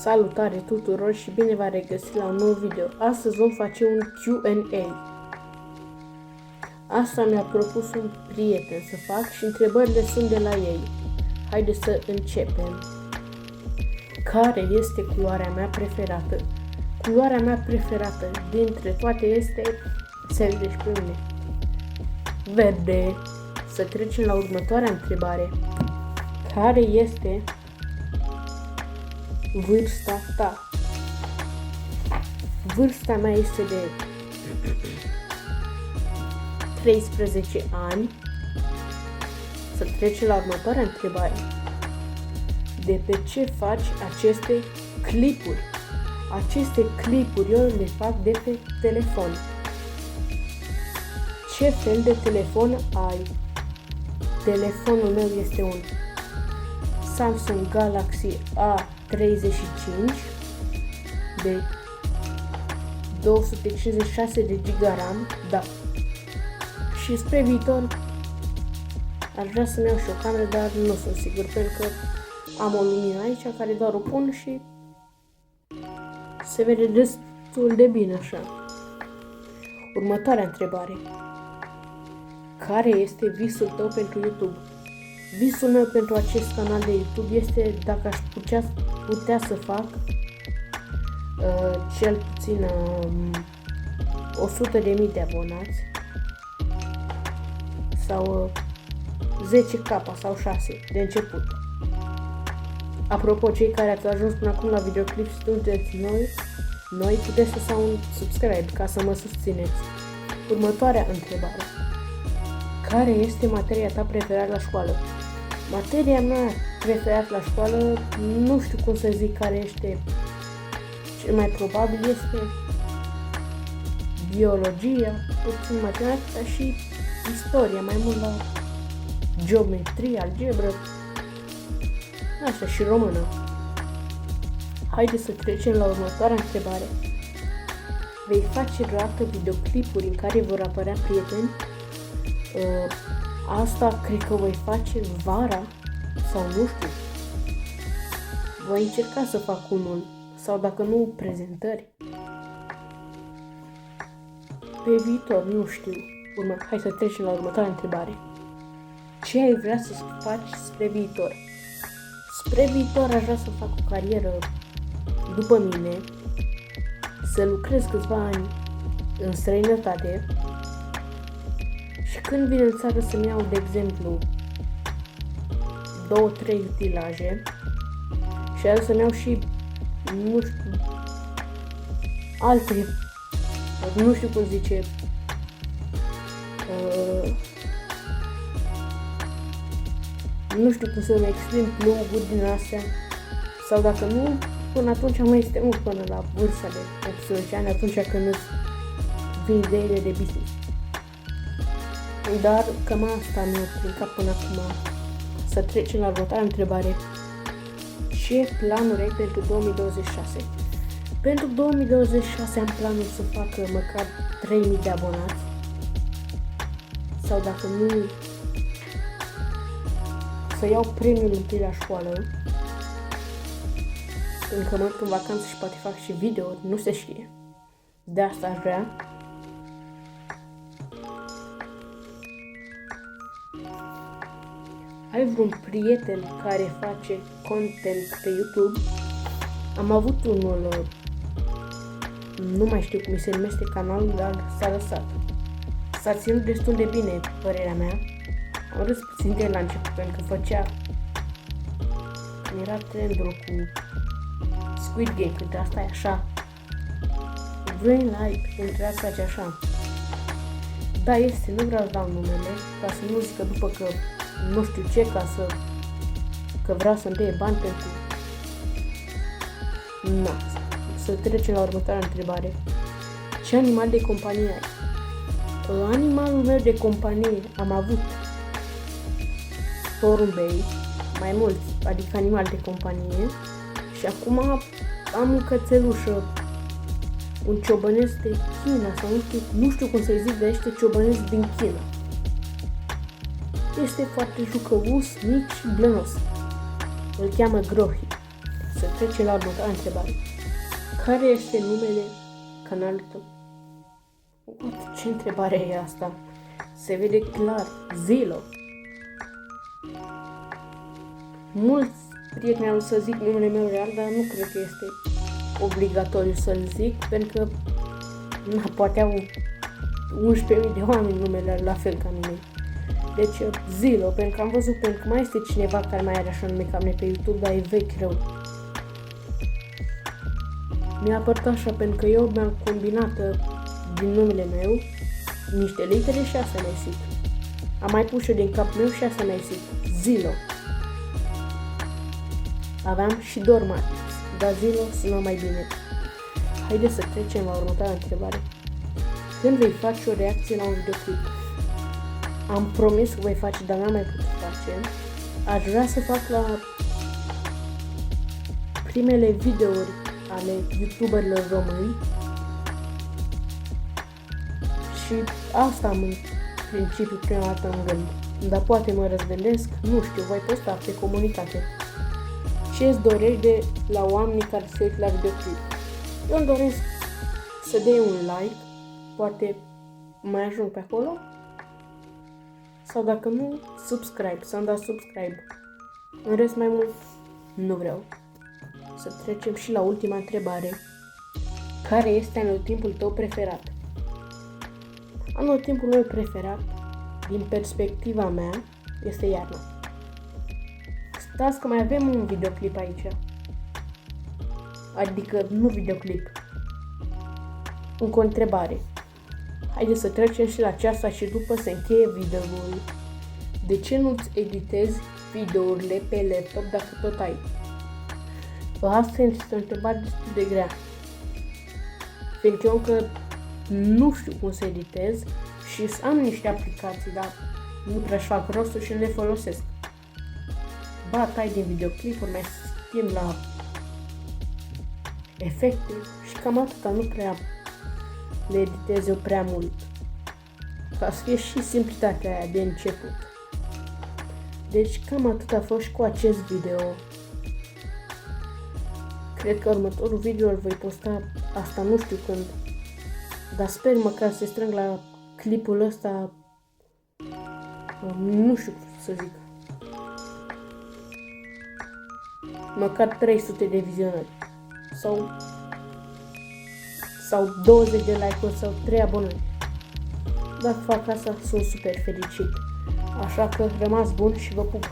Salutare tuturor și bine v-am regăsit la un nou video. Astăzi vom face un Q&A. Asta mi-a propus un prieten să fac și întrebările sunt de la ei. Haideți să începem. Care este culoarea mea preferată? Culoarea mea preferată dintre toate este, se vedeți pe mine, verde. Să trecem la următoarea întrebare. Care este vârsta ta? Vârsta mea este de 13 ani. Să trecem la următoarea întrebare. De pe ce faci aceste clipuri? Aceste clipuri eu le fac de pe telefon. Ce fel de telefon ai? Telefonul meu este un Samsung Galaxy A35 de 256 de GB RAM, da. Și spre viitor aș vrea să-mi iau și o cameră, dar nu sunt sigur, pentru că am o lumină aici care doar o pun și se vede destul de bine așa. Următoarea întrebare. Care este visul tău pentru YouTube? Visul meu pentru acest canal de YouTube este dacă aș putea să fac cel puțin 100.000 de abonați sau 10k sau 6 de început. Apropo, cei care ați ajuns până acum la videoclip și sunteți noi puteți să un subscribe ca să mă susțineți. Următoarea întrebare. Care este materia ta preferată la școală? Materia mea preferată la școală, nu știu cum să zic care este, cel mai probabil este biologia, puțin matematica și istoria, mai mult la geometrie, algebră, așa, și română. Haideți să trecem la următoarea întrebare. Vei face vreodată videoclipuri în care vor apărea prieteni? Asta cred că voi face vara sau nu știu. Voi încerca să fac unul sau dacă nu prezentări. Pe viitor, nu știu. Hai să trecem la următoarea întrebare. Ce ai vrea să faci spre viitor? Spre viitor aș vrea să fac o carieră după mine, să lucrez câțiva ani în străinătate și când vin în țară să-mi iau, de exemplu, 2-3 utilaje și aia să-mi iau și, nu știu, alte, nu știu cum zice, nu știu cum să-mi exprim pluguri din astea, sau dacă nu, până atunci mai este mult, până la vârsta de 18 ani, atunci când îți vin ideile de business. Dar cam asta mi-a prin cap până acum. Să trecem la următoarea întrebare. Ce planuri ai pentru 2026? Pentru 2026 am planul să fac măcar 3000 de abonați. Sau dacă nu, să iau premiul întâi la școală. Încă mă duc în vacanță și poate fac și video, nu se știe. De asta aș vrea. Ai vreun prieten care face content pe YouTube? Am avut unul, nu mai știu cum se numește canalul, dar s-a lăsat. S-a ținut destul de bine, părerea mea. Am râs puțin de el la început, pentru că era trendul cu Squid Game, când asta e așa. Vrei like, când trebuia să faci așa. Da, este, nu vreau să dau numele, ca să nu zică după că nu știu ce, că vreau să-mi dea bani pentru... Na, să trecem la următoarea întrebare. Ce animal de companie ai? Animalul meu de companie am avut porumbei, mai mulți, adică animal de companie, și acum am un cățelușă, un ciobănesc de China, sau nu știu cum să-i zic, dar este ciobănesc din China. Este foarte jucăuș, mic și blănos. Îl cheamă Grohi. să trecem la următoarea întrebare. Care este numele canalului tău? Ce întrebare e asta? Se vede clar. Zilo. Mulți prieteni au să zic numele meu real, dar nu cred că este obligatoriu să-l zic, pentru că poate au 11.000 de oameni numele la fel ca mine. Deci Zilo, pentru că am văzut, pentru că mai este cineva care mai are așa nume ca mine pe YouTube, dar e vechi rău. Mi-a părut așa, pentru că eu mi-am combinat din numele meu niște litere și asta mi-a ieșit. Am mai pus și din cap meu și asta mi-a ieșit. Zilo. Aveam și Dormatix, dar Zilo sună mai bine. Haideți să trecem la următoarea întrebare. Când vei face o reacție la un videoclip? Am promis că voi face, dar n-am mai putut face. Aș vrea să fac la primele videouri ale youtuberilor români și asta am în principiu prima dată în gând. Dar poate mă răzgândesc, nu știu, voi posta pe comunitate. Ce îți dorești de la oamenii care se uită la videoclip? Eu îmi doresc să dea un like, poate mai ajung pe acolo, sau dacă nu, subscribe, să-mi dați subscribe. În rest, mai mult nu vreau. Să trecem și la ultima întrebare. Care este anotimpul tău preferat? Anotimpul meu preferat, din perspectiva mea, este iarna. Stați că mai avem un videoclip aici. Adică nu videoclip. Încă o întrebare. Haideți să trecem și la aceasta și după se încheie videoul. De ce nu-ți editezi videourile pe laptop dacă tot ai? Asta este o întrebare destul de grea. Fiindcă eu încă nu știu cum să editez și am niște aplicații, dar nu prea-și fac rostul și nu le folosesc. Ba, tai din videoclipuri, mai schimb la efecte și cam atâta, nu prea le editez eu prea mult. Ca să fie și simplitatea aia de început. Deci cam atât a fost și cu acest video. Cred că următorul video îl voi posta, asta nu știu când, dar sper măcar să strâng la clipul ăsta, nu știu cum să zic, măcar 300 de vizionări sau 20 de like-uri sau 3 abonări. Dacă fac asta, sunt super fericit. Așa că rămas bun și vă pup!